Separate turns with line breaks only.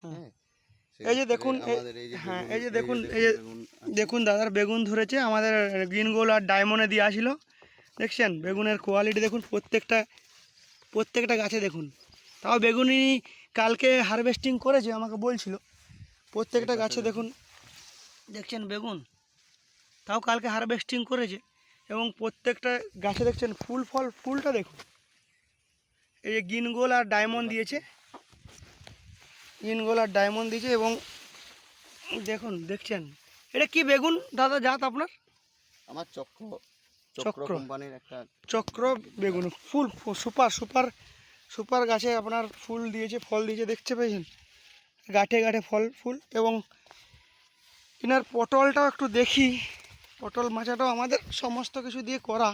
হ্যাঁ,
এই যে দেখুন
আমাদের এই যে
হ্যাঁ,
বেগুন,
এই যে দেখুন, এই যে
বেগুন
দেখুন দাদার বেগুন ধরেছে আমাদের গ্রিন গোল্ড আর ডায়মন্ডে দিয়ে আসিল। দেখছেন বেগুনের কোয়ালিটি দেখুন, প্রত্যেকটা গাছে দেখুন। তাও বেগুনি কালকে হারভেস্টিং করেছে আমাকে বলছিল। প্রত্যেকটা গাছে দেখুন, দেখছেন বেগুন, তাও কালকে হারভেস্টিং করেছে। এবং প্রত্যেকটা গাছে দেখছেন ফুলটা দেখুন। এই যে গ্রিন গোল্ড আর ডায়মন্ড দিয়েছে, এবং দেখুন, দেখছেন এটা কি বেগুন দাদা জাত আপনার?
আমার চক্র
চক্র
কোম্পানির একটা
চক্র বেগুন। ফুল সুপার গাছে আপনার ফুল দিয়েছে, ফল দিয়েছে, দেখতে পেয়েছেন গাঠে গাঠে ফুল। এবং এনার পটলটাও একটু দেখি, পটল মাচাটাও আমাদের সমস্ত কিছু দিয়ে করা।